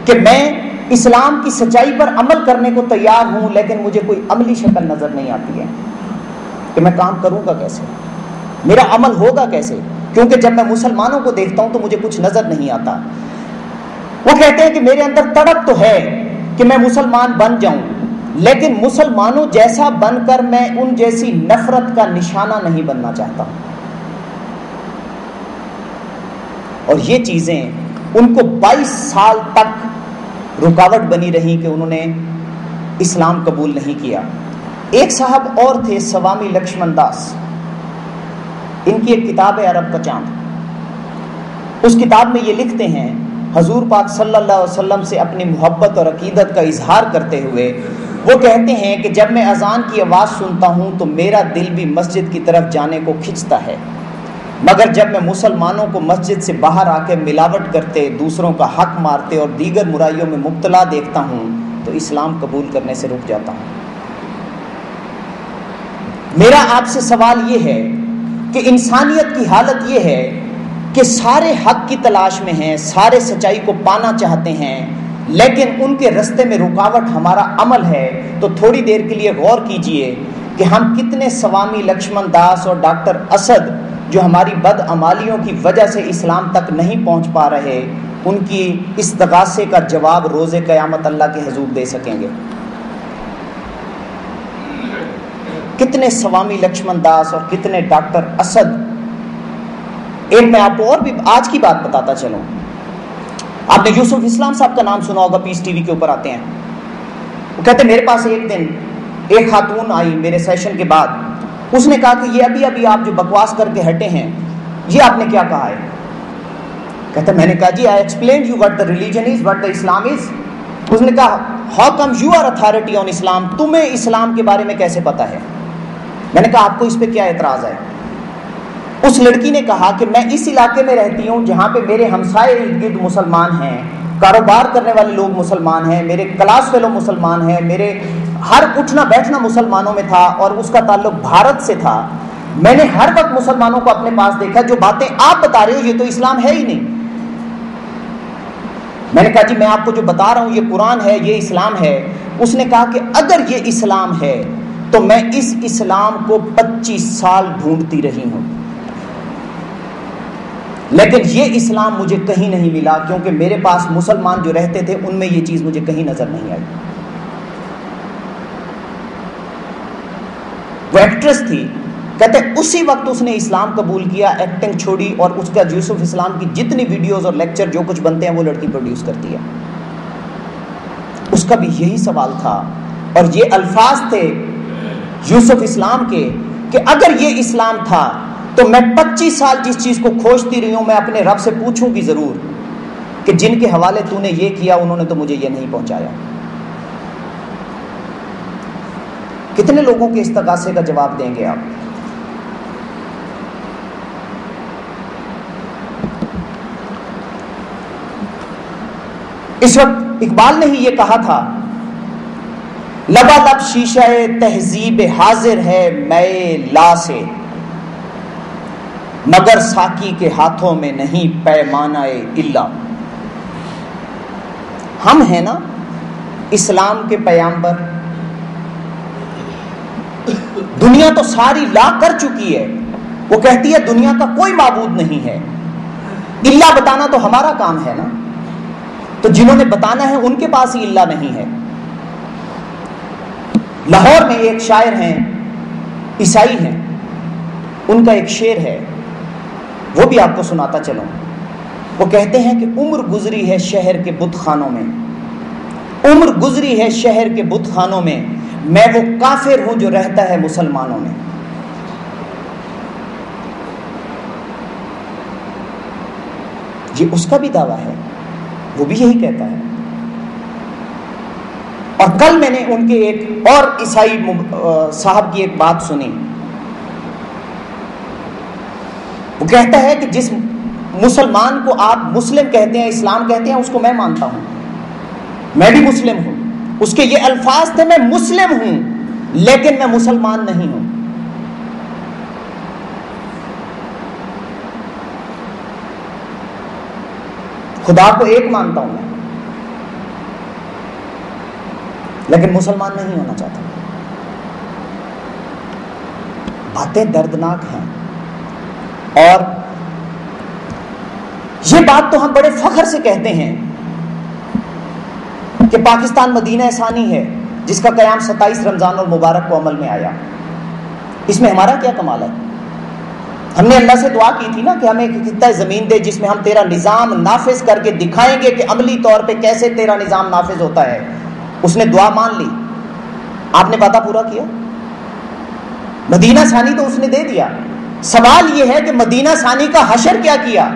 کہ میں اسلام کی سچائی پر عمل کرنے کو تیار ہوں، لیکن مجھے کوئی عملی شکل نظر نہیں آتی ہے کہ میں کام کروں گا کیسے، میرا عمل ہوگا کیسے، کیونکہ جب میں مسلمانوں کو دیکھتا ہوں تو مجھے کچھ نظر نہیں آتا۔ وہ کہتے ہیں کہ میرے اندر تڑپ تو ہے کہ میں مسلمان بن جاؤں، لیکن مسلمانوں جیسا بن کر میں ان جیسی نفرت کا نشانہ نہیں بننا چاہتا۔ اور یہ چیزیں ان کو 22 سال تک رکاوٹ بنی رہی کہ انہوں نے اسلام قبول نہیں کیا۔ ایک صاحب اور تھے سوامی لکشمن داس، ان کی ایک کتاب ہے عرب کا چاند۔ اس کتاب میں یہ لکھتے ہیں، حضور پاک صلی اللہ علیہ وسلم سے اپنی محبت اور عقیدت کا اظہار کرتے ہوئے وہ کہتے ہیں کہ جب میں اذان کی آواز سنتا ہوں تو میرا دل بھی مسجد کی طرف جانے کو کھنچتا ہے، مگر جب میں مسلمانوں کو مسجد سے باہر آ کے ملاوٹ کرتے، دوسروں کا حق مارتے اور دیگر برائیوں میں مبتلا دیکھتا ہوں تو اسلام قبول کرنے سے رک جاتا ہوں۔ میرا آپ سے سوال یہ ہے کہ انسانیت کی حالت یہ ہے کہ سارے حق کی تلاش میں ہیں، سارے سچائی کو پانا چاہتے ہیں، لیکن ان کے رستے میں رکاوٹ ہمارا عمل ہے۔ تو تھوڑی دیر کے لیے غور کیجئے کہ ہم کتنے سوامی لکشمن داس اور ڈاکٹر اسد جو ہماری بدعمالیوں کی وجہ سے اسلام تک نہیں پہنچ پا رہے، ان کی استغاثے کا جواب روز قیامت اللہ کے حضور دے سکیں گے۔ کتنے سوامی لکشمن داس اور کتنے ڈاکٹر اسد۔ ایک میں آپ کو اور بھی آج کی بات بتاتا چلوں، آپ نے یوسف اسلام صاحب کا نام سنا ہوگا، پیس ٹی وی کے اوپر آتے ہیں۔ وہ کہتے ہیں میرے پاس ایک دن ایک خاتون آئی میرے سیشن کے بعد، اس نے کہا کہ یہ ابھی آپ جو بکواس کر کے ہٹے ہیں یہ آپ نے کیا کہا ہے؟ کہتے ہیں میں نے کہا جی I explained you what the religion is, what the Islam is۔ اس نے کہا how come you are authority on Islam، تمہیں اسلام کے بارے میں کیسے پتا ہے؟ میں نے کہا آپ کو اس پہ کیا اعتراض ہے؟ اس لڑکی نے کہا کہ میں اس علاقے میں رہتی ہوں جہاں پہ میرے ہمسائے ارد گرد مسلمان ہیں، کاروبار کرنے والے لوگ مسلمان ہیں، میرے کلاس فیلو مسلمان ہیں، میرے ہر اٹھنا بیٹھنا مسلمانوں میں تھا اور اس کا تعلق بھارت سے تھا۔ میں نے ہر وقت مسلمانوں کو اپنے پاس دیکھا، جو باتیں آپ بتا رہے ہو یہ تو اسلام ہے ہی نہیں۔ میں نے کہا جی میں آپ کو جو بتا رہا ہوں یہ قرآن ہے، یہ اسلام ہے۔ اس نے کہا کہ اگر یہ اسلام ہے تو میں اس اسلام کو 25 سال ڈھونڈتی رہی ہوں، لیکن یہ اسلام مجھے کہیں نہیں ملا، کیونکہ میرے پاس مسلمان جو رہتے تھے ان میں یہ چیز مجھے کہیں نظر نہیں آئی۔ وہ ایکٹریس تھی، کہتے اسی وقت اس نے اسلام قبول کیا، ایکٹنگ چھوڑی، اور اس کا یوسف اسلام کی جتنی ویڈیوز اور لیکچر جو کچھ بنتے ہیں وہ لڑکی پروڈیوس کرتی ہے۔ اس کا بھی یہی سوال تھا اور یہ الفاظ تھے یوسف اسلام کے کہ اگر یہ اسلام تھا تو میں 25 سال جس چیز کو کھوجتی رہی ہوں میں اپنے رب سے پوچھوں گی ضرور کہ جن کے حوالے تو نے یہ کیا انہوں نے تو مجھے یہ نہیں پہنچایا۔ کتنے لوگوں کے استغاثے کا جواب دیں گے آپ؟ اس وقت اقبال نے ہی یہ کہا تھا، لبالب شیشہ تہذیب حاضر ہے میں لا سے، مگر ساقی کے ہاتھوں میں نہیں پیمانہ الا۔ ہم ہیں نا اسلام کے پیامبر، دنیا تو ساری لا کر چکی ہے، وہ کہتی ہے دنیا کا کوئی معبود نہیں ہے، الا بتانا تو ہمارا کام ہے نا، تو جنہوں نے بتانا ہے ان کے پاس ہی اللہ نہیں ہے۔ لاہور میں ایک شاعر ہیں، عیسائی ہیں، ان کا ایک شعر ہے وہ بھی آپ کو سناتا چلوں۔ وہ کہتے ہیں کہ عمر گزری ہے شہر کے بت خانوں میں، عمر گزری ہے شہر کے بت خانوں میں وہ کافر ہوں جو رہتا ہے مسلمانوں میں۔ یہ اس کا بھی دعویٰ ہے، وہ بھی یہی کہتا ہے۔ اور کل میں نے ان کے ایک اور عیسائی صاحب کی ایک بات سنی، وہ کہتا ہے کہ جس مسلمان کو آپ مسلم کہتے ہیں، اسلام کہتے ہیں، اس کو میں مانتا ہوں، میں بھی مسلم ہوں۔ اس کے یہ الفاظ تھے، میں مسلم ہوں لیکن میں مسلمان نہیں ہوں۔ خدا کو ایک مانتا ہوں میں، لیکن مسلمان نہیں ہونا چاہتا. باتیں دردناک ہیں. اور یہ بات تو ہم بڑے فخر سے کہتے ہیں کہ پاکستان مدینہ ثانی ہے جس کا قیام 27 رمضان المبارک کو عمل میں آیا. اس میں ہمارا کیا کمال ہے؟ ہم نے اللہ سے دعا کی تھی نا کہ ہمیں ایک خطہ زمین دے جس میں ہم تیرا نظام نافذ کر کے دکھائیں گے کہ عملی طور پہ کیسے تیرا نظام نافذ ہوتا ہے. اس نے دعا مان لی. آپ نے وعدہ پورا کیا. مدینہ ثانی تو اس نے دے دیا. سوال یہ ہے کہ مدینہ ثانی کا حشر کیا کیا؟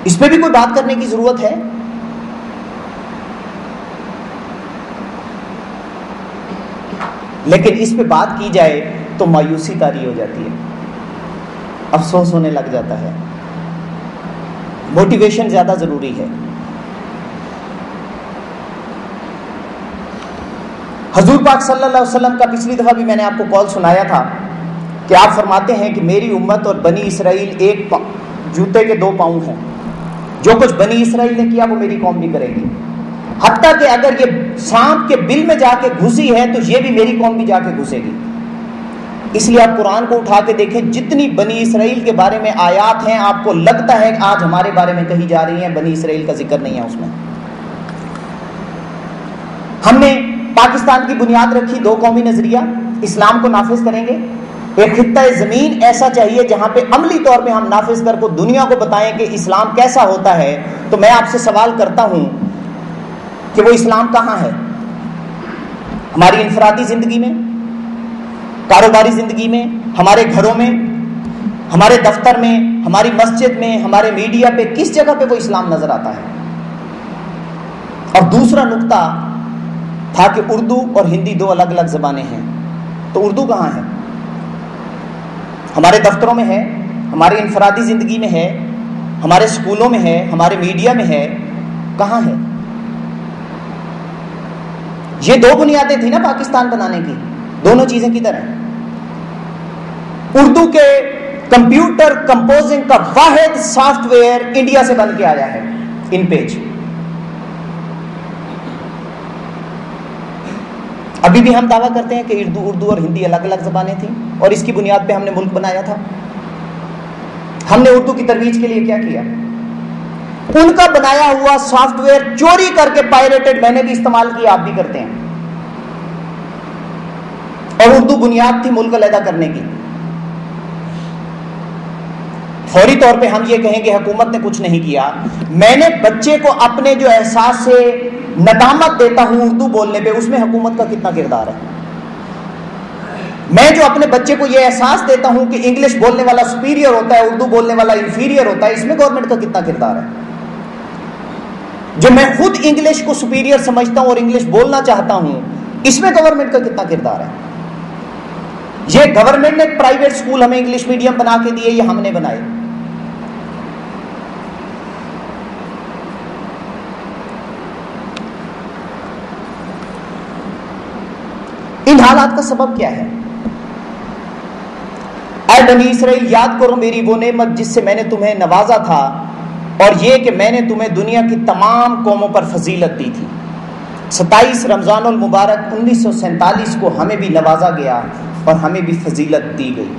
اس پہ بھی کوئی بات کرنے کی ضرورت ہے. لیکن اس پہ بات کی جائے تو مایوسی طاری ہو جاتی ہے, افسوس ہونے لگ جاتا ہے. موٹیویشن زیادہ ضروری ہے. حضور پاک صلی اللہ علیہ وسلم کا پچھلی دفعہ بھی میں نے آپ کو قول سنایا تھا کہ آپ فرماتے ہیں کہ میری امت اور بنی اسرائیل ایک جوتے کے 2 پاؤں ہیں. جو کچھ بنی اسرائیل نے کیا وہ میری قوم بھی کرے گی. حتیٰ کہ اگر یہ سانپ کے بل میں جا کے گھسی ہے تو یہ بھی میری قوم بھی جا کے گھسے گی. اس لیے آپ قرآن کو اٹھا کے دیکھیں, جتنی بنی اسرائیل کے بارے میں آیات ہیں آپ کو لگتا ہے کہ آج ہمارے بارے میں کہی جا رہی ہیں, بنی اسرائیل کا ذکر نہیں ہے اس میں. ہم نے پاکستان کی بنیاد رکھی 2 قومی نظریہ, اسلام کو نافذ کریں گے. ایک خطہ زمین ایسا چاہیے جہاں پہ عملی طور پہ ہم نافذ کر کو دنیا کو بتائیں کہ اسلام کیسا ہوتا ہے. تو میں آپ سے سوال کرتا ہوں کہ وہ اسلام کہاں ہے؟ ہماری انفرادی زندگی میں, کاروباری زندگی میں, ہمارے گھروں میں, ہمارے دفتر میں, ہماری مسجد میں, ہمارے میڈیا پہ, کس جگہ پہ وہ اسلام نظر آتا ہے؟ اور دوسرا نقطہ تھا کہ اردو اور ہندی 2 الگ الگ زبانیں ہیں. تو اردو کہاں ہے؟ ہمارے دفتروں میں ہے, ہماری انفرادی زندگی میں ہے, ہمارے اسکولوں میں ہے, ہمارے میڈیا میں ہے. کہاں ہے؟ یہ 2 بنیادیں تھیں نا پاکستان بنانے کی. دونوں چیزیں کدھر ہیں؟ اردو کے کمپیوٹر کمپوزنگ کا واحد سافٹ ویئر انڈیا سے بن کے آیا ہے, ان پیج. ابھی بھی ہم دعویٰ کرتے ہیں کہ اردو اور ہندی الگ الگ زبانیں تھیں اور اس کی بنیاد پہ ہم نے ملک بنایا تھا. ہم نے اردو کی ترویج کے لیے کیا کیا؟ ان کا بنایا ہوا سافٹ ویئر چوری کر کے پائریٹڈ میں نے بھی استعمال کیا, آپ بھی کرتے ہیں. اور اردو بنیاد تھی ملک علیحدہ کرنے کی. فوری طور پہ ہم یہ کہیں کہ حکومت نے کچھ نہیں کیا. میں نے بچے کو اپنے جو احساس سے ندامت دیتا ہوں اردو بولنے پہ, اس میں حکومت کا کتنا کردار ہے؟ میں جو اپنے بچے کو یہ احساس دیتا ہوں کہ انگلش بولنے والا سپیریئر ہوتا ہے, اردو بولنے والا انفیریئر ہوتا ہے, اس میں گورنمنٹ کا کتنا کردار ہے؟ جو میں خود انگلش کو سپیریئر سمجھتا ہوں اور انگلش بولنا چاہتا ہوں, اس میں گورنمنٹ کا کتنا کردار ہے؟ یہ گورنمنٹ نے پرائیویٹ سکول ہمیں انگلش میڈیم بنا کے دیے, یہ ہم نے بنائے. ان حالات کا سبب کیا ہے؟ اے بنی اسرائیل, یاد کرو میری وہ نعمت جس سے میں نے تمہیں نوازا تھا, اور یہ کہ میں نے تمہیں دنیا کی تمام قوموں پر فضیلت دی تھی. 27 رمضان المبارک 1947 کو ہمیں بھی نوازا گیا اور ہمیں بھی فضیلت دی گئی.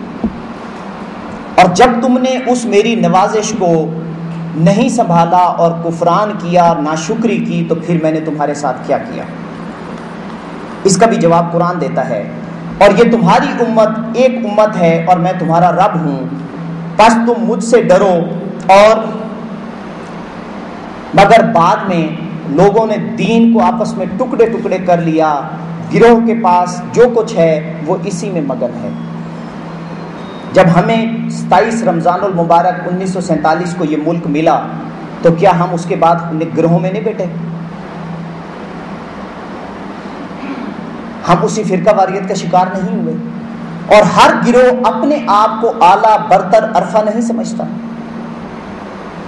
اور جب تم نے اس میری نوازش کو نہیں سنبھالا اور کفران کیا, ناشکری کی, تو پھر میں نے تمہارے ساتھ کیا کیا؟ اس کا بھی جواب قرآن دیتا ہے, اور یہ تمہاری امت ایک امت ہے اور میں تمہارا رب ہوں, بس تم مجھ سے ڈرو. اور مگر بعد میں لوگوں نے دین کو آپس میں ٹکڑے ٹکڑے کر لیا, گروہ کے پاس جو کچھ ہے وہ اسی میں مگن ہے. جب ہمیں 27 رمضان المبارک 1947 کو یہ ملک ملا تو کیا ہم اس کے بعد گروہوں میں نہیں بیٹھے؟ ہم اسی فرقہ واریت کا شکار نہیں ہوئے؟ اور ہر گروہ اپنے آپ کو اعلیٰ برتر عرفہ نہیں سمجھتا.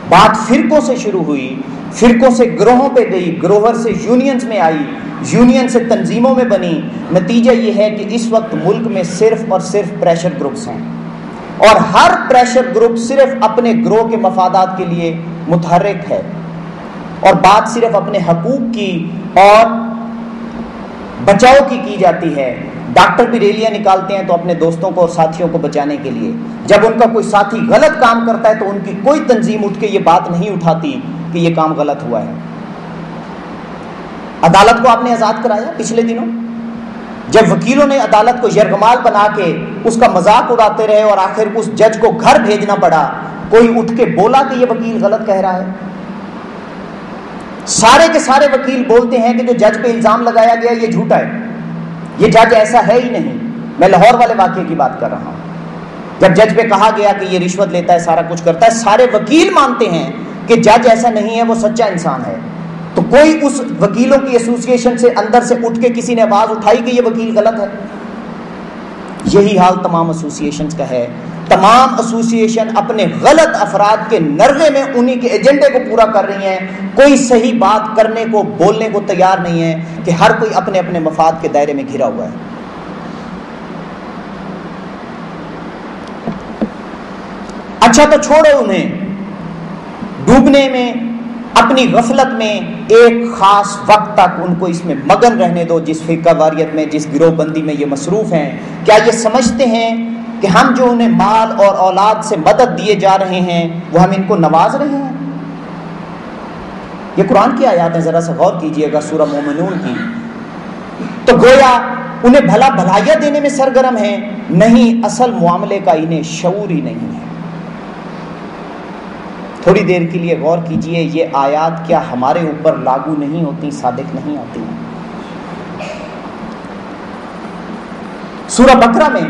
بات فرقوں سے شروع ہوئی, فرقوں سے گروہوں پہ گئی, گروہر سے یونینز میں آئی, یونین سے تنظیموں میں بنی. نتیجہ یہ ہے کہ اس وقت ملک میں صرف اور صرف پریشر گروپس ہیں, اور ہر پریشر گروپ صرف اپنے گروہ کے مفادات کے لیے متحرک ہے, اور بات صرف اپنے حقوق کی اور بچاؤ کی جاتی ہے. ڈاکٹر بھی ریلیاں نکالتے ہیں تو اپنے دوستوں کو اور ساتھیوں کو بچانے کے لیے. جب ان کا کوئی ساتھی غلط کام کرتا ہے تو ان کی کوئی تنظیم اٹھ کے یہ بات نہیں اٹھاتی کہ یہ کام غلط ہوا ہے. عدالت کو آپ نے آزاد کرایا پچھلے دنوں، جب وکیلوں نے عدالت کو یرغمال بنا کے اس کا مذاق اڑاتے رہے اور آخر اس جج کو گھر بھیجنا پڑا. کوئی اٹھ کے بولا کہ یہ وکیل غلط کہہ رہا ہے؟ سارے کے سارے وکیل بولتے ہیں کہ جو جج پہ الزام لگایا گیا یہ جھوٹا ہے، یہ جج ایسا ہے ہی نہیں. میں لاہور والے واقعے کی بات کر رہا ہوں. جب جج پہ کہا گیا کہ یہ رشوت لیتا ہے، سارا کچھ کرتا ہے، سارے وکیل مانتے ہیں کہ جج ایسا نہیں ہے، وہ سچا انسان ہے. تو کوئی اس وکیلوں کی ایسوسی ایشن سے اندر سے اٹھ کے کسی نے آواز اٹھائی کہ یہ وکیل غلط ہے؟ یہی حال تمام ایسوسی ایشنز کا ہے. تمام ایسوسی ایشن اپنے غلط افراد کے نرغے میں انہی کے ایجنڈے کو پورا کر رہی ہیں. کوئی صحیح بات کرنے کو بولنے کو تیار نہیں ہے کہ ہر کوئی اپنے اپنے مفاد کے دائرے میں گھرا ہوا ہے. اچھا تو چھوڑو انہیں ڈوبنے میں، اپنی غفلت میں ایک خاص وقت تک ان کو اس میں مگن رہنے دو جس فرقہ واریت میں، جس گروہ بندی میں یہ مصروف ہیں. کیا یہ سمجھتے ہیں کہ ہم جو انہیں مال اور اولاد سے مدد دیے جا رہے ہیں وہ ہم ان کو نواز رہے ہیں؟ یہ قرآن کی آیات ہیں، ذرا سا غور کیجئے گا سورہ مومنون کی. تو گویا انہیں بھلا بھلائیاں دینے میں سرگرم ہیں، نہیں، اصل معاملے کا انہیں شعور ہی نہیں ہے. تھوڑی دیر کے لیے غور کیجئے، یہ آیات کیا ہمارے اوپر لاگو نہیں ہوتی، صادق نہیں آتی ہیں؟ سورہ بقرہ میں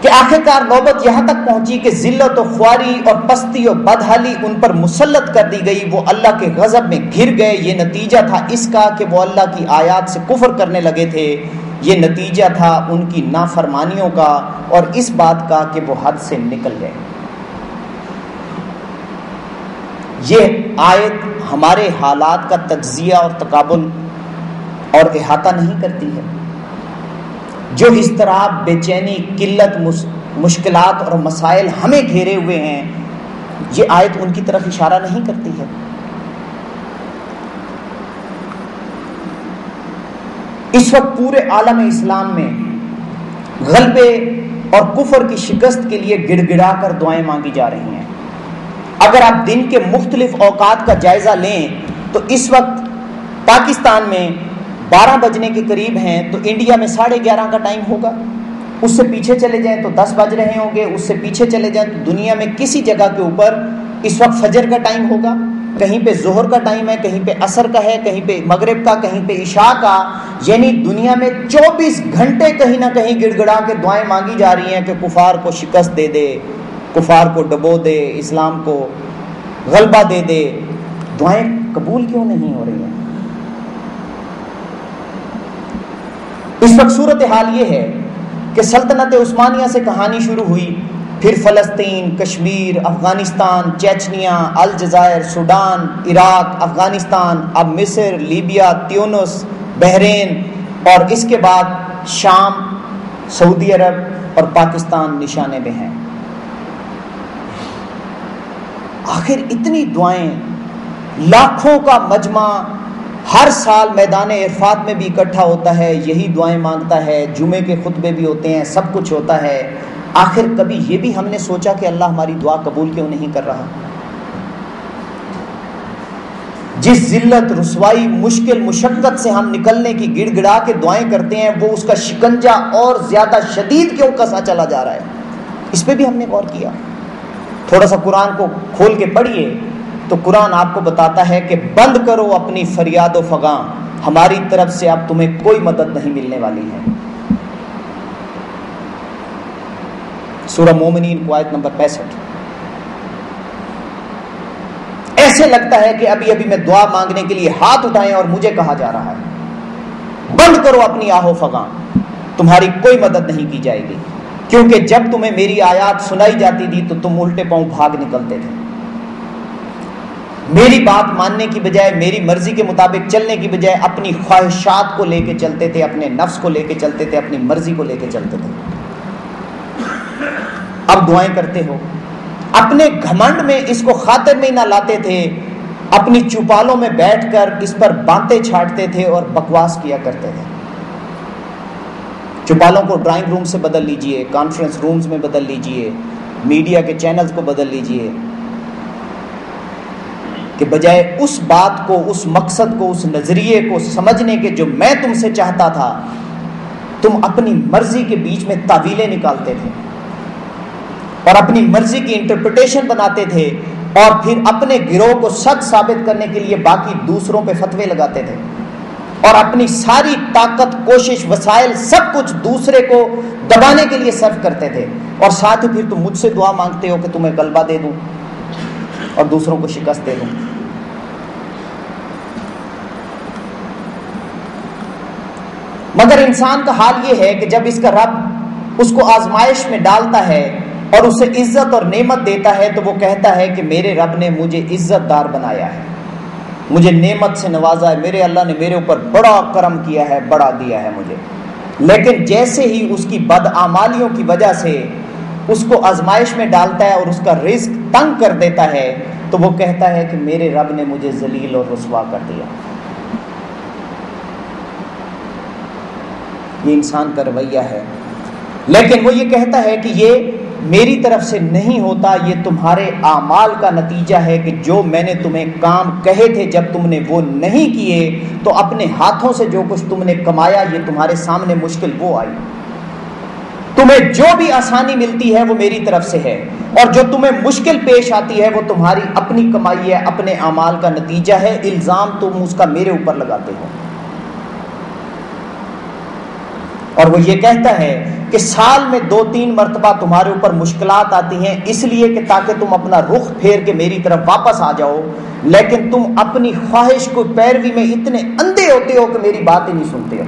کہ آخرکار نوبت یہاں تک پہنچی کہ ذلت و خواری اور پستی و بدحالی ان پر مسلط کر دی گئی، وہ اللہ کے غضب میں گھر گئے. یہ نتیجہ تھا اس کا کہ وہ اللہ کی آیات سے کفر کرنے لگے تھے. یہ نتیجہ تھا ان کی نافرمانیوں کا اور اس بات کا کہ وہ حد سے نکل گئے. یہ آیت ہمارے حالات کا تجزیہ اور تقابل اور احاطہ نہیں کرتی ہے. جو اضطراب، بے چینی، قلت، مشکلات اور مسائل ہمیں گھیرے ہوئے ہیں، یہ آیت ان کی طرف اشارہ نہیں کرتی ہے. اس وقت پورے عالم اسلام میں غلبے اور کفر کی شکست کے لیے گڑ گڑا کر دعائیں مانگی جا رہی ہیں. اگر آپ دن کے مختلف اوقات کا جائزہ لیں تو اس وقت پاکستان میں 12 بجنے کے قریب ہیں تو انڈیا میں 11:30 کا ٹائم ہوگا. اس سے پیچھے چلے جائیں تو 10 بج رہے ہوں گے. اس سے پیچھے چلے جائیں تو دنیا میں کسی جگہ کے اوپر اس وقت فجر کا ٹائم ہوگا، کہیں پہ ظہر کا ٹائم ہے، کہیں پہ عصر کا ہے، کہیں پہ مغرب کا، کہیں پہ عشاء کا. یعنی دنیا میں 24 گھنٹے کہیں نہ کہیں گڑ گڑا کے دعائیں مانگی جا رہی ہیں کہ کفار کو شکست دے دے، کفار کو ڈبو دے، اسلام کو غلبہ دے دے. دعائیں قبول کیوں نہیں ہو رہی ہیں؟ اس وقت صورتحال یہ ہے کہ سلطنت عثمانیہ سے کہانی شروع ہوئی، پھر فلسطین، کشمیر، افغانستان، چیچنیا، الجزائر، سوڈان، عراق، افغانستان، اب مصر، لیبیا، تیونس، بحرین اور اس کے بعد شام، سعودی عرب اور پاکستان نشانے میں ہیں. آخر اتنی دعائیں، لاکھوں کا مجمع ہر سال میدان عرفات میں بھی اکٹھا ہوتا ہے، یہی دعائیں مانگتا ہے، جمعے کے خطبے بھی ہوتے ہیں، سب کچھ ہوتا ہے. آخر کبھی یہ بھی ہم نے سوچا کہ اللہ ہماری دعا قبول کیوں نہیں کر رہا؟ جس ذلت، رسوائی، مشکل، مشقت سے ہم نکلنے کی گڑ گڑا کے دعائیں کرتے ہیں، وہ اس کا شکنجہ اور زیادہ شدید کیوں کسا چلا جا رہا ہے؟ اس پہ بھی ہم نے غور کیا. تھوڑا سا قرآن کو کھول کے پڑھیے تو قرآن آپ کو بتاتا ہے کہ بند کرو اپنی فریاد و فغاں، ہماری طرف سے اب تمہیں کوئی مدد نہیں ملنے والی ہے. سورہ مومنین کو آیت نمبر 65. ایسے لگتا ہے کہ ابھی ابھی میں دعا مانگنے کے لیے ہاتھ اٹھائیں اور مجھے کہا جا رہا ہے بند کرو اپنی آہ و فغاں، تمہاری کوئی مدد نہیں کی جائے گی. کیونکہ جب تمہیں میری آیات سنائی جاتی تھی تو تم الٹے پاؤں بھاگ نکلتے تھے. میری بات ماننے کی بجائے، میری مرضی کے مطابق چلنے کی بجائے اپنی خواہشات کو لے کے چلتے تھے، اپنے نفس کو لے کے چلتے تھے، اپنی مرضی کو لے کے چلتے تھے. اب دعائیں کرتے ہو، اپنے گھمنڈ میں اس کو خاطر میں نہ لاتے تھے اپنی چوپالوں میں بیٹھ کر اس پر باتیں چھاٹتے تھے اور بکواس کیا کرتے تھے. چوپالوں کو ڈرائنگ روم سے بدل لیجئے، کانفرنس رومز میں بدل لیجئے، میڈیا کے چینلز کو بدل لیجئے، کہ بجائے اس بات کو، اس مقصد کو، اس نظریے کو سمجھنے کے جو میں تم سے چاہتا تھا، تم اپنی مرضی کے بیچ میں تعویلیں نکالتے تھے اور اپنی مرضی کی انٹرپریٹیشن بناتے تھے، اور پھر اپنے گروہ کو سچ ثابت کرنے کے لیے باقی دوسروں پہ فتوے لگاتے تھے، اور اپنی ساری طاقت، کوشش، وسائل، سب کچھ دوسرے کو دبانے کے لیے صرف کرتے تھے، اور ساتھ ہی پھر تم مجھ سے دعا مانگتے ہو کہ تمہیں غلبہ دے دوں اور دوسروں کو شکست دے دوں. مگر انسان کا حال یہ ہے کہ جب اس کا رب اس کو آزمائش میں ڈالتا ہے اور اسے عزت اور نعمت دیتا ہے تو وہ کہتا ہے کہ میرے رب نے مجھے عزت دار بنایا ہے، مجھے نعمت سے نوازا ہے، میرے اللہ نے میرے اوپر بڑا کرم کیا ہے، بڑا دیا ہے مجھے. لیکن جیسے ہی اس کی بدعمالیوں کی وجہ سے اس کو آزمائش میں ڈالتا ہے اور اس کا رزق تنگ کر دیتا ہے تو وہ کہتا ہے کہ میرے رب نے مجھے ذلیل اور رسوا کر دیا. یہ انسان کا رویہ ہے. لیکن وہ یہ کہتا ہے کہ یہ میری طرف سے نہیں ہوتا، یہ تمہارے اعمال کا نتیجہ ہے کہ جو میں نے تمہیں کام کہے تھے جب تم نے وہ نہیں کیے تو اپنے ہاتھوں سے جو کچھ تم نے کمایا یہ تمہارے سامنے مشکل وہ آئی. تمہیں جو بھی آسانی ملتی ہے وہ میری طرف سے ہے، اور جو تمہیں مشکل پیش آتی ہے وہ تمہاری اپنی کمائی ہے، اپنے اعمال کا نتیجہ ہے. الزام تم اس کا میرے اوپر لگاتے ہو. اور وہ یہ کہتا ہے کہ سال میں 2-3 مرتبہ تمہارے اوپر مشکلات آتی ہیں اس لیے کہ تاکہ تم اپنا رخ پھیر کے میری طرف واپس آ جاؤ، لیکن تم اپنی خواہش کو پیروی میں اتنے اندھے ہوتے ہو کہ میری بات ہی نہیں سنتے ہو.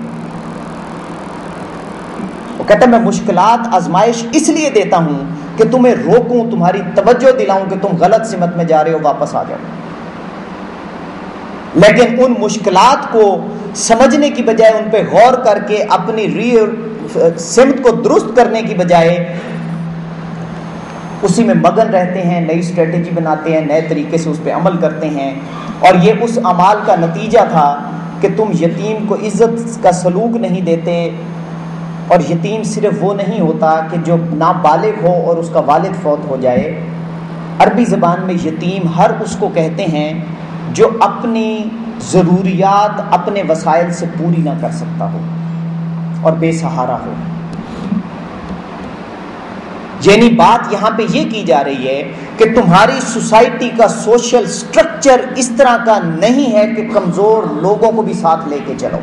وہ کہتا ہے میں مشکلات، آزمائش اس لیے دیتا ہوں کہ تمہیں روکوں، تمہاری توجہ دلاؤں کہ تم غلط سمت میں جا رہے ہو، واپس آ جاؤ. لیکن ان مشکلات کو سمجھنے کی بجائے، ان پہ غور کر کے اپنی سمت کو درست کرنے کی بجائے اسی میں مگن رہتے ہیں، نئی اسٹریٹجی بناتے ہیں، نئے طریقے سے اس پہ عمل کرتے ہیں. اور یہ اس عمال کا نتیجہ تھا کہ تم یتیم کو عزت کا سلوک نہیں دیتے. اور یتیم صرف وہ نہیں ہوتا کہ جو نابالغ ہو اور اس کا والد فوت ہو جائے. عربی زبان میں یتیم ہر اس کو کہتے ہیں جو اپنی ضروریات اپنے وسائل سے پوری نہ کر سکتا ہو اور بے سہارا ہو. یعنی بات یہاں پہ یہ کی جا رہی ہے کہ تمہاری سوسائٹی کا سوشل سٹرکچر اس طرح کا نہیں ہے کہ کمزور لوگوں کو بھی ساتھ لے کے چلو.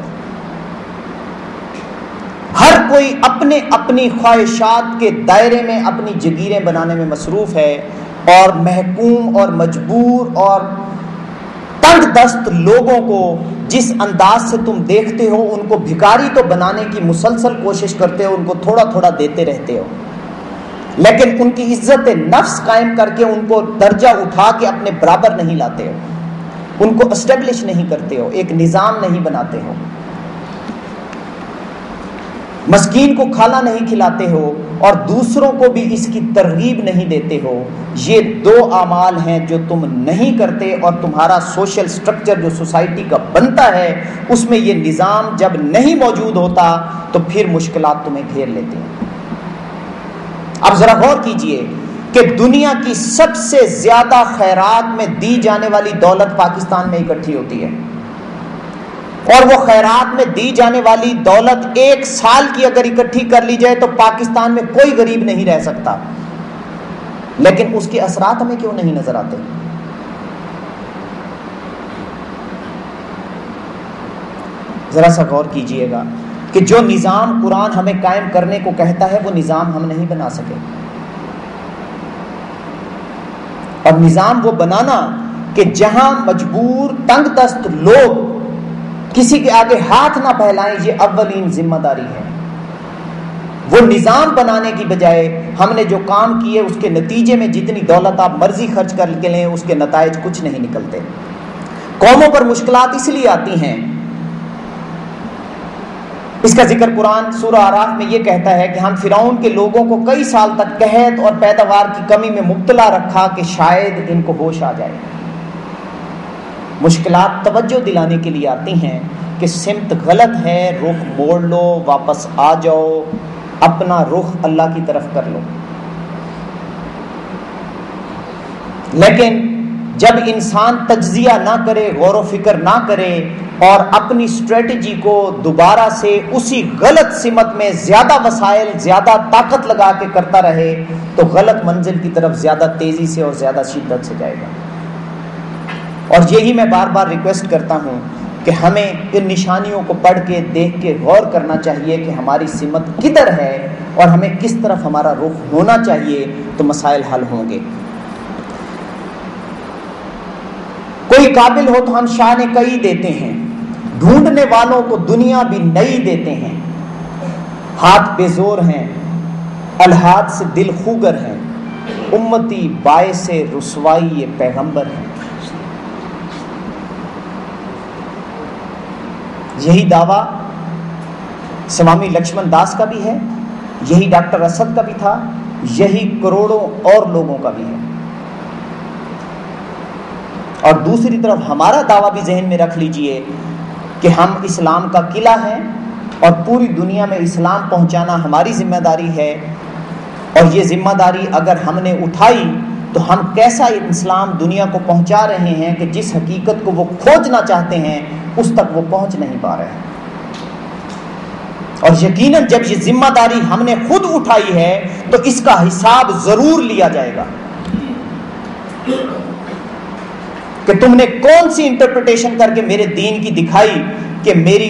ہر کوئی اپنے اپنی خواہشات کے دائرے میں اپنی جگیریں بنانے میں مصروف ہے، اور محکوم اور مجبور اور تنگ دست لوگوں کو جس انداز سے تم دیکھتے ہو ان کو بھکاری تو بنانے کی مسلسل کوشش کرتے ہو، ان کو تھوڑا تھوڑا دیتے رہتے ہو، لیکن ان کی عزت نفس قائم کر کے ان کو درجہ اٹھا کے اپنے برابر نہیں لاتے ہو، ان کو اسٹیبلش نہیں کرتے ہو، ایک نظام نہیں بناتے ہو، مسکین کو کھانا نہیں کھلاتے ہو اور دوسروں کو بھی اس کی ترغیب نہیں دیتے ہو. یہ 2 اعمال ہیں جو تم نہیں کرتے، اور تمہارا سوشل سٹرکچر جو سوسائٹی کا بنتا ہے اس میں یہ نظام جب نہیں موجود ہوتا تو پھر مشکلات تمہیں گھیر لیتے ہیں. اب ذرا غور کیجئے کہ دنیا کی سب سے زیادہ خیرات میں دی جانے والی دولت پاکستان میں اکٹھی ہوتی ہے، اور وہ خیرات میں دی جانے والی دولت 1 سال کی اگر اکٹھی کر لی جائے تو پاکستان میں کوئی غریب نہیں رہ سکتا. لیکن اس کے اثرات ہمیں کیوں نہیں نظر آتے؟ ذرا سا غور کیجئے گا کہ جو نظام قرآن ہمیں قائم کرنے کو کہتا ہے وہ نظام ہم نہیں بنا سکے. اور نظام وہ بنانا کہ جہاں مجبور تنگ دست لوگ کسی کے آگے ہاتھ نہ پھیلائیں، یہ اولین ذمہ داری ہے. وہ نظام بنانے کی بجائے ہم نے جو کام کیے اس کے نتیجے میں جتنی دولت آپ مرضی خرچ کر کے لیں اس کے نتائج کچھ نہیں نکلتے. قوموں پر مشکلات اس لیے آتی ہیں، اس کا ذکر قرآن سورہ اعراف میں یہ کہتا ہے کہ ہم فرعون کے لوگوں کو کئی سال تک قحط اور پیداوار کی کمی میں مبتلا رکھا کہ شاید ان کو ہوش آ جائے. مشکلات توجہ دلانے کے لیے آتی ہیں کہ سمت غلط ہے، رخ موڑ لو، واپس آ جاؤ، اپنا رخ اللہ کی طرف کر لو۔ لیکن جب انسان تجزیہ نہ کرے، غور و فکر نہ کرے اور اپنی اسٹریٹجی کو دوبارہ سے اسی غلط سمت میں زیادہ وسائل، زیادہ طاقت لگا کے کرتا رہے، تو غلط منزل کی طرف زیادہ تیزی سے اور زیادہ شدت سے جائے گا۔ اور یہی میں بار بار ریکویسٹ کرتا ہوں کہ ہمیں ان نشانیوں کو پڑھ کے، دیکھ کے غور کرنا چاہیے کہ ہماری سمت کدھر ہے اور ہمیں کس طرف ہمارا رخ ہونا چاہیے، تو مسائل حل ہوں گے۔ کوئی قابل ہو تو ہم شان کئی دیتے ہیں، ڈھونڈنے والوں کو دنیا بھی نئی دیتے ہیں۔ ہاتھ بے زور ہیں، الحاد سے دل خوگر ہیں، امتی باعث رسوائی یہ پیغمبر ہیں۔ یہی دعویٰ سوامی لکشمن داس کا بھی ہے، یہی ڈاکٹر اسد کا بھی تھا، یہی کروڑوں اور لوگوں کا بھی ہے۔ اور دوسری طرف ہمارا دعویٰ بھی ذہن میں رکھ لیجئے کہ ہم اسلام کا قلعہ ہیں اور پوری دنیا میں اسلام پہنچانا ہماری ذمہ داری ہے، اور یہ ذمہ داری اگر ہم نے اٹھائی تو ہم کیسا اسلام دنیا کو پہنچا رہے ہیں کہ جس حقیقت کو وہ کھوجنا چاہتے ہیں اس تک وہ پہنچ نہیں پا رہے ہیں۔ اور یقیناً جب یہ ذمہ داری ہم نے خود اٹھائی ہے تو اس کا حساب ضرور لیا جائے گا کہ تم نے کون سی انٹرپریٹیشن کر کے میرے دین کی دکھائی کہ میری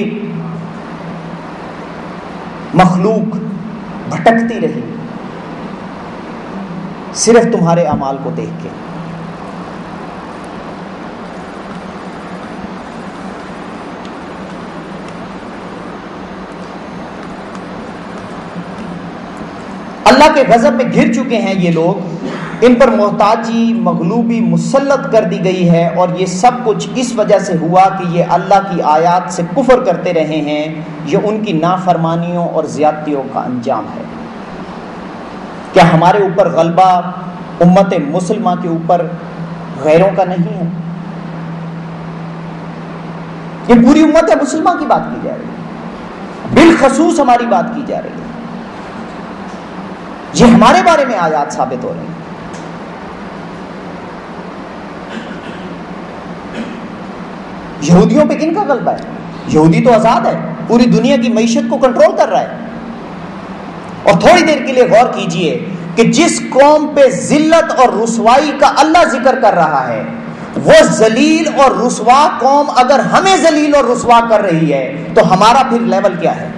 مخلوق بھٹکتی رہی صرف تمہارے اعمال کو دیکھ کے۔ اللہ کے غضب میں گھر چکے ہیں یہ لوگ، ان پر محتاجی، مغلوبی مسلط کر دی گئی ہے، اور یہ سب کچھ اس وجہ سے ہوا کہ یہ اللہ کی آیات سے کفر کرتے رہے ہیں۔ یہ ان کی نافرمانیوں اور زیادتیوں کا انجام ہے۔ کیا ہمارے اوپر غلبہ امت مسلمہ کے اوپر غیروں کا نہیں ہے؟ یہ پوری امت مسلمہ کی بات کی جا رہی ہے، بالخصوص ہماری بات کی جا رہی ہے۔ یہ ہمارے بارے میں آیات ثابت ہو رہی ہیں۔ یہودیوں پہ کن کا غلبہ ہے؟ یہودی تو آزاد ہے، پوری دنیا کی معیشت کو کنٹرول کر رہا ہے۔ اور تھوڑی دیر کے لیے غور کیجئے کہ جس قوم پہ ذلت اور رسوائی کا اللہ ذکر کر رہا ہے، وہ ذلیل اور رسوا قوم اگر ہمیں ذلیل اور رسوا کر رہی ہے تو ہمارا پھر لیول کیا ہے؟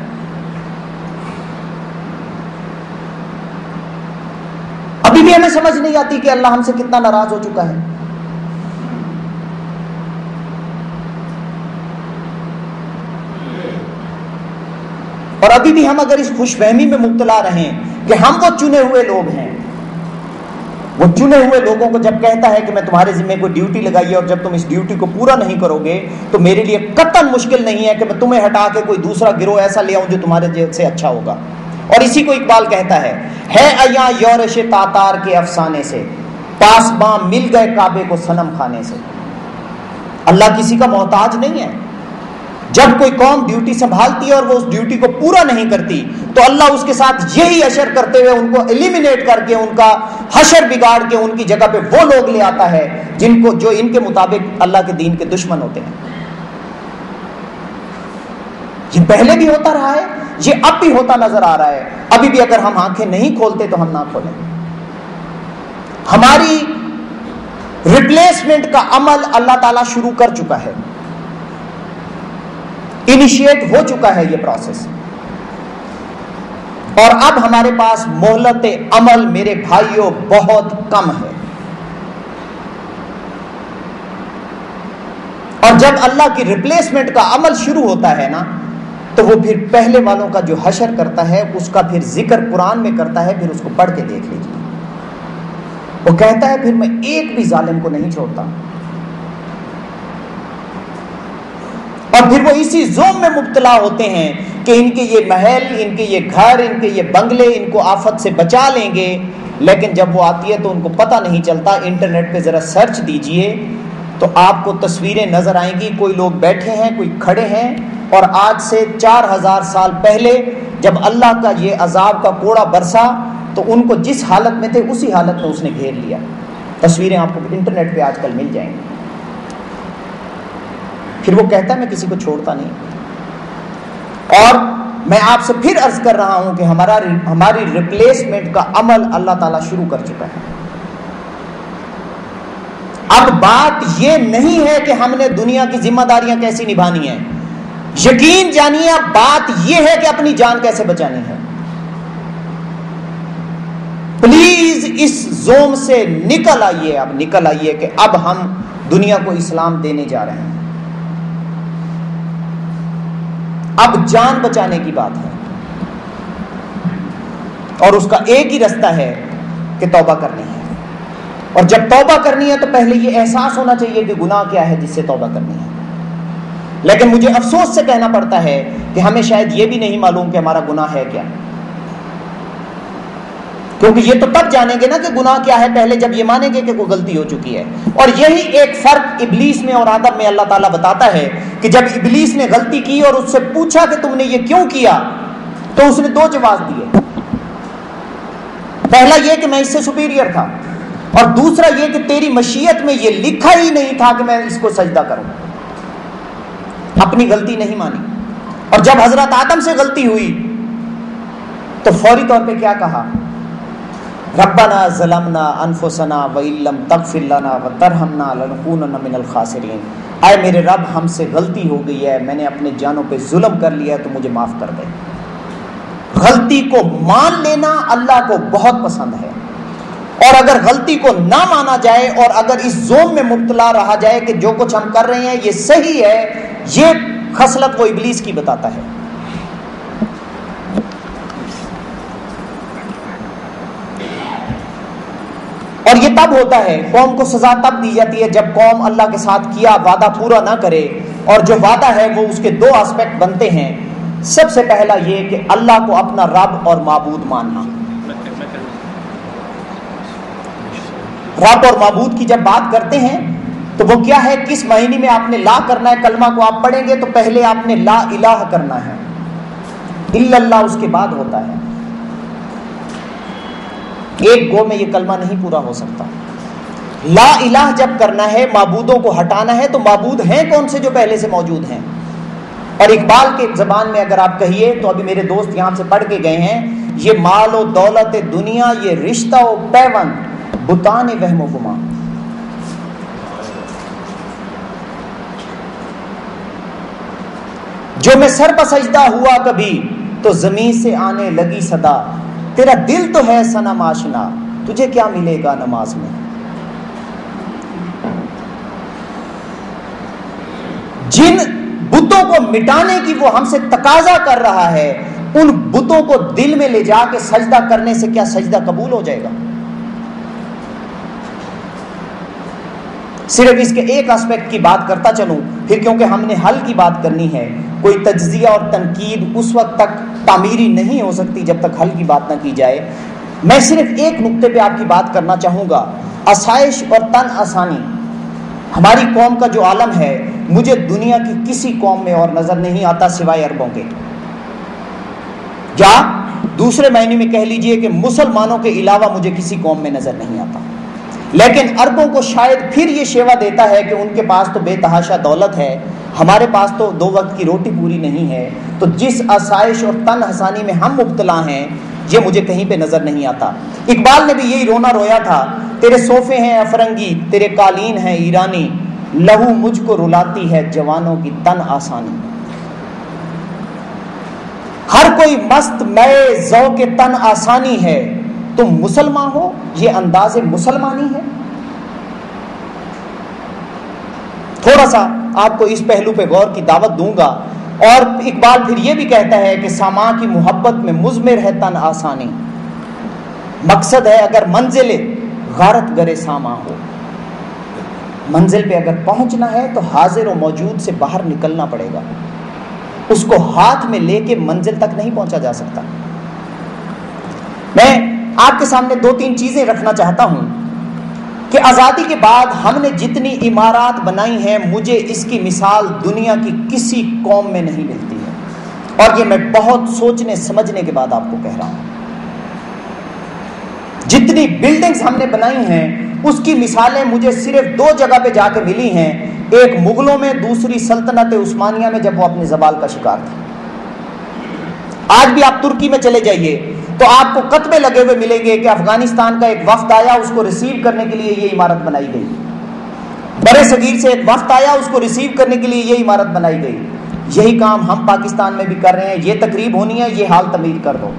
ابھی بھی ہمیں سمجھ نہیں آتی کہ اللہ ہم سے کتنا ناراض ہو چکا ہے۔ اور ابھی بھی ہم اگر اس خوش فہمی میں مبتلا رہیں کہ ہم وہ چنے ہوئے لوگ ہیں، وہ چنے ہوئے لوگوں کو جب کہتا ہے کہ میں تمہارے ذمہ کوئی ڈیوٹی لگائی ہے اور جب تم اس ڈیوٹی کو پورا نہیں کرو گے تو میرے لیے قطعاً مشکل نہیں ہے کہ میں تمہیں ہٹا کے کوئی دوسرا گروہ ایسا لے آؤں جو تمہارے سے اچھا ہوگا۔ اور اسی کو اقبال کہتا ہے ایاں یورش تاتار کے افسانے سے، پاسباں مل گئے کعبے کو صنم کھانے سے۔ اللہ کسی کا محتاج نہیں ہے۔ جب کوئی قوم ڈیوٹی سنبھالتی ہے اور وہ اس ڈیوٹی کو پورا نہیں کرتی تو اللہ اس کے ساتھ یہی حشر کرتے ہوئے ان کو ایلیمینیٹ کر کے، ان کا حشر بگاڑ کے ان کی جگہ پہ وہ لوگ لے آتا ہے جن کو، جو ان کے مطابق اللہ کے دین کے دشمن ہوتے ہیں۔ یہ پہلے بھی ہوتا رہا ہے، یہ اب بھی ہوتا نظر آ رہا ہے۔ ابھی بھی اگر ہم آنکھیں نہیں کھولتے تو ہم نہ کھولیں۔ ہماری ریپلیسمنٹ کا عمل اللہ تعالیٰ شروع کر چکا ہے، انیشیٹ ہو چکا ہے یہ پروسیس، اور اب ہمارے پاس مہلت عمل میرے بھائیوں بہت کم ہے۔ اور جب اللہ کی ریپلیسمنٹ کا عمل شروع ہوتا ہے نا تو وہ پھر پہلے والوں کا جو حشر کرتا ہے اس کا پھر ذکر قرآن میں کرتا ہے، پھر اس کو پڑھ کے دیکھ لیجیے۔ وہ کہتا ہے پھر میں ایک بھی ظالم کو نہیں چھوڑتا، اور پھر وہ اسی زوم میں مبتلا ہوتے ہیں کہ ان کے یہ محل، ان کے یہ گھر، ان کے یہ بنگلے ان کو آفت سے بچا لیں گے، لیکن جب وہ آتی ہے تو ان کو پتہ نہیں چلتا۔ انٹرنیٹ پہ ذرا سرچ دیجئے تو آپ کو تصویریں نظر آئیں گی، کوئی لوگ بیٹھے ہیں، کوئی کھڑے ہیں، اور آج سے 4000 سال پہلے جب اللہ کا یہ عذاب کا کوڑا برسا تو ان کو جس حالت میں تھے اسی حالت میں اس نے گھیر لیا۔ تصویریں آپ کو انٹرنیٹ پہ آج کل مل جائیں گی۔ پھر وہ کہتا ہے میں کسی کو چھوڑتا نہیں۔ اور میں آپ سے پھر عرض کر رہا ہوں کہ ہماری ریپلیسمنٹ کا عمل اللہ تعالیٰ شروع کر چکا ہے۔ اب بات یہ نہیں ہے کہ ہم نے دنیا کی ذمہ داریاں کیسی نبھانی ہیں، یقین جانیے اب بات یہ ہے کہ اپنی جان کیسے بچانی ہے۔ پلیز اس زوم سے نکل آئیے، اب نکل آئیے کہ اب ہم دنیا کو اسلام دینے جا رہے ہیں۔ اب جان بچانے کی بات ہے، اور اس کا ایک ہی رستہ ہے کہ توبہ کرنی ہے۔ اور جب توبہ کرنی ہے تو پہلے یہ احساس ہونا چاہیے کہ گناہ کیا ہے جس سے توبہ کرنی ہے۔ لیکن مجھے افسوس سے کہنا پڑتا ہے کہ ہمیں شاید یہ بھی نہیں معلوم کہ ہمارا گناہ ہے کیا، کیونکہ یہ تو تب جانیں گے نا کہ گناہ کیا ہے پہلے جب یہ مانیں گے کہ کوئی غلطی ہو چکی ہے۔ اور یہی ایک فرق ابلیس میں اور آدم میں اللہ تعالیٰ بتاتا ہے کہ جب ابلیس نے غلطی کی اور اس سے پوچھا کہ تم نے یہ کیوں کیا، تو اس نے دو جواز دیے۔ پہلا یہ کہ میں اس سے سپیریئر تھا، اور دوسرا یہ کہ تیری مشیت میں یہ لکھا ہی نہیں تھا کہ میں اس کو سجدہ کروں۔ اپنی غلطی نہیں مانی۔ اور جب حضرت آدم سے غلطی ہوئی تو فوری طور پہ کیا کہا؟ ربنا ظلمنا انفسنا وان لم تغفر لنا وترحمنا لنکونن من الخاسرین۔ اے میرے رب، ہم سے غلطی ہو گئی ہے، میں نے اپنے جانوں پہ ظلم کر لیا ہے، تو مجھے معاف کر دے۔ غلطی کو مان لینا اللہ کو بہت پسند ہے، اور اگر غلطی کو نہ مانا جائے اور اگر اس زوم میں مبتلا رہا جائے کہ جو کچھ ہم کر رہے ہیں یہ صحیح ہے، یہ خصلت وہ ابلیس کی بتاتا ہے۔ اور یہ تب ہوتا ہے، قوم کو سزا تب دی جاتی ہے جب قوم اللہ کے ساتھ کیا وعدہ پورا نہ کرے، اور جو وعدہ ہے وہ اس کے دو آسپیکٹ بنتے ہیں۔ سب سے پہلا یہ کہ اللہ کو اپنا رب اور معبود ماننا۔ رب اور معبود کی جب بات کرتے ہیں تو وہ کیا ہے، کس معنی میں آپ نے لا کرنا ہے۔ کلمہ کو آپ پڑھیں گے تو پہلے آپ نے لا الہ کرنا ہے، الا اللہ اس کے بعد ہوتا ہے۔ ایک گو میں یہ کلمہ نہیں پورا ہو سکتا۔ لا الہ جب کرنا ہے، معبودوں کو ہٹانا ہے، تو معبود ہیں کون سے جو پہلے سے موجود ہیں؟ اور اقبال کے زبان میں اگر آپ کہیے تو ابھی میرے دوست یہاں سے پڑھ کے گئے ہیں، یہ مال و دولت دنیا، یہ رشتہ و پیوند، بتان وہم و گمان۔ جو میں سر پہ سجدہ ہوا کبھی تو زمین سے آنے لگی صدا، تیرا دل تو ہے صنم آشنا، تجھے کیا ملے گا نماز میں۔ جن بتوں کو مٹانے کی وہ ہم سے تقاضا کر رہا ہے، ان بتوں کو دل میں لے جا کے سجدہ کرنے سے کیا سجدہ قبول ہو جائے گا؟ صرف اس کے ایک اسپیکٹ کی بات کرتا چلوں پھر، کیونکہ ہم نے حل کی بات کرنی ہے۔ کوئی تجزیہ اور تنقید اس وقت تک تعمیری نہیں ہو سکتی جب تک حل کی بات نہ کی جائے۔ میں صرف ایک نقطے پہ آپ کی بات کرنا چاہوں گا، آسائش اور تن آسانی۔ ہماری قوم کا جو عالم ہے، مجھے دنیا کی کسی قوم میں اور نظر نہیں آتا سوائے عربوں کے، یا دوسرے معنی میں کہہ لیجئے کہ مسلمانوں کے علاوہ مجھے کسی قوم میں نظر نہیں آتا۔ لیکن عربوں کو شاید پھر یہ شیوا دیتا ہے کہ ان کے پاس تو بے تحاشا دولت ہے، ہمارے پاس تو 2 وقت کی روٹی پوری نہیں ہے، تو جس آسائش اور تن آسانی میں ہم مبتلا ہیں یہ مجھے کہیں پہ نظر نہیں آتا۔ اقبال نے بھی یہی رونا رویا تھا، تیرے صوفے ہیں افرنگی، تیرے قالین ہیں ایرانی، لہو مجھ کو رلاتی ہے جوانوں کی تن آسانی۔ ہر کوئی مست میں ذوق تن آسانی ہے، تم مسلمان ہو یہ انداز مسلمانی ہے۔ تھوڑا سا آپ کو اس پہلو پہ غور کی دعوت دوں گا۔ اور اقبال پھر یہ بھی کہتا ہے کہ ساما کی محبت میں مضمر ہے تن آسانی، مقصد ہے اگر منزل غارت گرے ساما ہو، منزل پہ اگر پہنچنا ہے تو حاضر و موجود سے باہر نکلنا پڑے گا، اس کو ہاتھ میں لے کے منزل تک نہیں پہنچا جا سکتا۔ میں آپ کے سامنے 2-3 چیزیں رکھنا چاہتا ہوں کہ آزادی کے بعد ہم نے جتنی عمارات بنائی ہیں مجھے اس کی مثال دنیا کی کسی قوم میں نہیں ملتی ہے، اور یہ میں بہت سوچنے سمجھنے کے بعد آپ کو کہہ رہا ہوں۔ جتنی بلڈنگز ہم نے بنائی ہیں اس کی مثالیں مجھے صرف 2 جگہ پہ جا کے ملی ہیں، ایک مغلوں میں، دوسری سلطنت عثمانیہ میں جب وہ اپنے زوال کا شکار تھا۔ آج بھی آپ ترکی میں چلے جائیے تو آپ کو کتبے لگے ہوئے ملیں گے کہ افغانستان کا ایک وفد آیا، اس کو ریسیو کرنے کے لیے یہ عمارت بنائی گئی، برے صغیر سے ایک وفد آیا، اس کو ریسیو کرنے کے لیے یہ عمارت بنائی گئی۔ یہی کام ہم پاکستان میں بھی کر رہے ہیں، یہ تقریب ہونی ہے یہ حال تعمیر کر دو،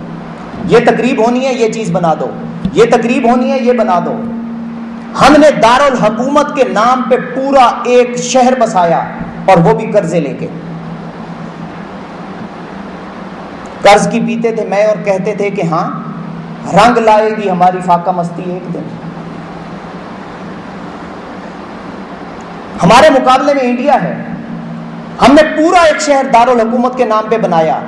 یہ تقریب ہونی ہے یہ چیز بنا دو، یہ تقریب ہونی ہے یہ بنا دو۔ ہم نے دارالحکومت کے نام پہ پورا ایک شہر بسایا، اور وہ بھی قرضے لے کے۔ قرض کی پیتے تھے میں اور کہتے تھے کہ ہاں رنگ لائے گی ہماری فاقہ مستی ایک دن۔ ہمارے مقابلے میں انڈیا ہے، ہم نے پورا ایک شہر دارالحکومت کے نام پہ بنایا۔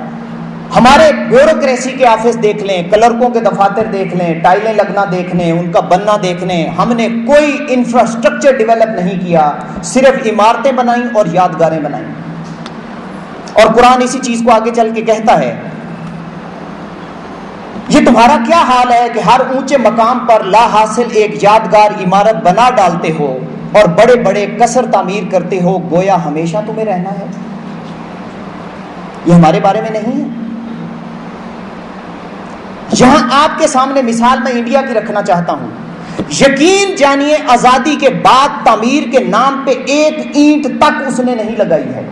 ہمارے بیوروکریسی کے آفس دیکھ لیں، کلرکوں کے دفاتر دیکھ لیں، ٹائلیں لگنا دیکھ لیں، ان کا بننا دیکھ لیں، ہم نے کوئی انفراسٹرکچر ڈیولپ نہیں کیا، صرف عمارتیں بنائیں اور یادگاریں بنائیں۔ اور قرآن اسی چیز کو آگے چل کے کہتا ہے، یہ تمہارا کیا حال ہے کہ ہر اونچے مقام پر لا حاصل ایک یادگار عمارت بنا ڈالتے ہو اور بڑے بڑے قصر تعمیر کرتے ہو، گویا ہمیشہ تمہیں رہنا ہے۔ یہ ہمارے بارے میں نہیں ہے۔ یہاں آپ کے سامنے مثال میں انڈیا کی رکھنا چاہتا ہوں۔ یقین جانیے آزادی کے بعد تعمیر کے نام پہ ایک اینٹ تک اس نے نہیں لگائی ہے،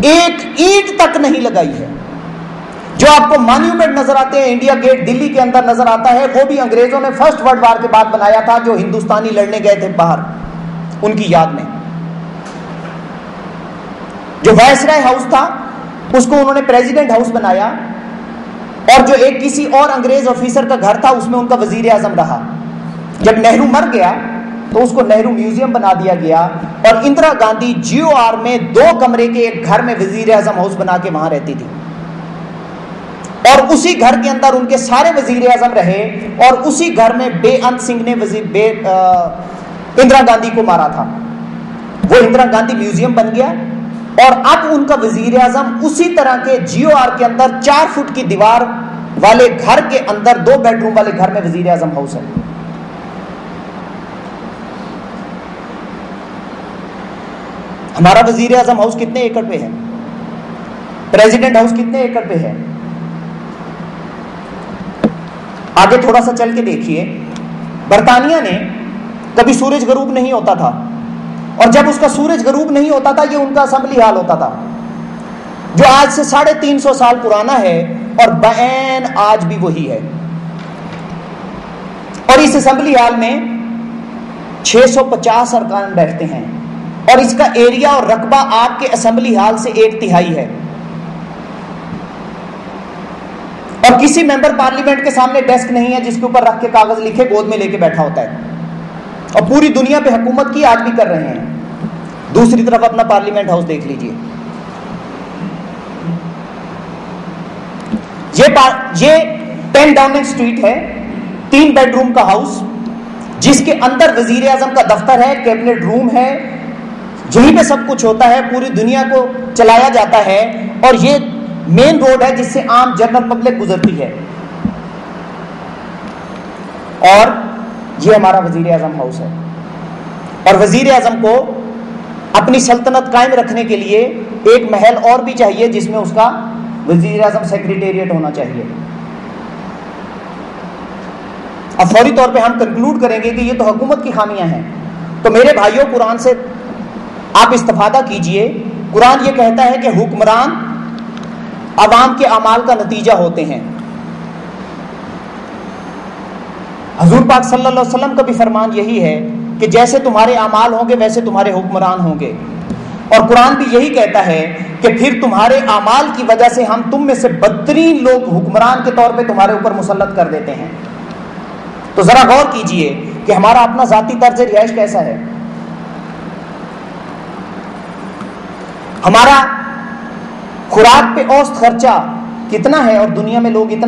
ایک اینٹ تک نہیں لگائی ہے۔ جو آپ کو مانیومنٹ نظر آتے ہیں، انڈیا گیٹ دلی کے اندر نظر آتا ہے، وہ بھی انگریزوں نے فرسٹ ورلڈ وار کے بعد بنایا تھا، جو ہندوستانی لڑنے گئے تھے باہر ان کی یاد میں۔ جو وائسرائے ہاؤس تھا اس کو انہوں نے پریزیڈنٹ ہاؤس بنایا، اور جو ایک کسی اور انگریز آفیسر کا گھر تھا اس میں ان کا وزیر اعظم رہا۔ جب نہرو مر گیا تو اس کو نہرو میوزیم بنا دیا گیا، اور اندرا گاندھی جیو آر میں 2 کمرے کے ایک گھر میں وزیر اعظم ہاؤس بنا کے وہاں رہتی تھی، اور اسی گھر کے اندر ان کے سارے وزیر اعظم رہے، اور اسی گھر میں بے انت سنگھ نے اندرا گاندھی کو مارا تھا۔ وہ اندرا گاندھی میوزیم بن گیا، اور اب ان کا وزیر اعظم اسی طرح کے جیو آر کے اندر 4 فٹ کی دیوار والے گھر کے اندر 2 بیڈ روم والے گھر میں وزیر اعظم ہاؤس ہے۔ ہمارا وزیر اعظم ہاؤس کتنے ایکڑ پہ ہے؟ پریزیڈنٹ ہاؤس کتنے ایکڑ پہ ہے؟ آگے تھوڑا سا چل کے دیکھیے، برطانیہ نے کبھی سورج غروب نہیں ہوتا تھا، اور جب اس کا سورج غروب نہیں ہوتا تھا یہ ان کا اسمبلی ہال ہوتا تھا، جو آج سے 350 سال پرانا ہے، اور بعین آج بھی وہی ہے۔ اور اس اسمبلی ہال میں 650 ارکان بیٹھتے ہیں، اور اس کا ایریا اور رقبہ آپ کے اسمبلی ہال سے 1/3 ہے۔ اور کسی ممبر پارلیمنٹ کے سامنے ڈیسک نہیں ہے جس کے اوپر رکھ کے کاغذ لکھے گود میں لے کے بیٹھا ہوتا ہے، اور پوری دنیا پہ حکومت کی آج بھی کر رہے ہیں۔ دوسری طرف اپنا پارلیمنٹ ہاؤس دیکھ لیجئے، یہ 10 ڈاؤننگ سٹریٹ ہے، 3 بیڈ روم کا ہاؤس، جس کے اندر وزیر اعظم کا دفتر ہے، کیبنٹ روم ہے، یہیں پہ سب کچھ ہوتا ہے، پوری دنیا کو چلایا جاتا ہے، اور یہ مین روڈ ہے جس سے عام جنرل پبلک گزرتی ہے۔ اور یہ ہمارا وزیر اعظم ہاؤس ہے، اور وزیر اعظم کو اپنی سلطنت قائم رکھنے کے لیے ایک محل اور بھی چاہیے جس میں اس کا وزیر اعظم سیکریٹریٹ ہونا چاہیے۔ اب فوری طور پہ ہم کنکلوڈ کریں گے کہ یہ تو حکومت کی خامیاں ہیں۔ تو میرے بھائیوں، قرآن سے آپ استفادہ کیجئے۔ قرآن یہ کہتا ہے کہ حکمران عوام کے اعمال کا نتیجہ ہوتے ہیں۔ حضور پاک صلی اللہ علیہ وسلم کا بھی فرمان یہی ہے کہ جیسے تمہارے اعمال ہوں گے ویسے تمہارے حکمران ہوں گے، اور قرآن بھی یہی کہتا ہے کہ پھر تمہارے اعمال کی وجہ سے ہم تم میں سے بدترین لوگ حکمران کے طور پہ تمہارے اوپر مسلط کر دیتے ہیں۔ تو ذرا غور کیجئے کہ ہمارا اپنا ذاتی طرز رہائش کیسا ہے، ہمارا خوراک پہ اوسط خرچہ کتنا ہے، اور دنیا میں لوگ اتنا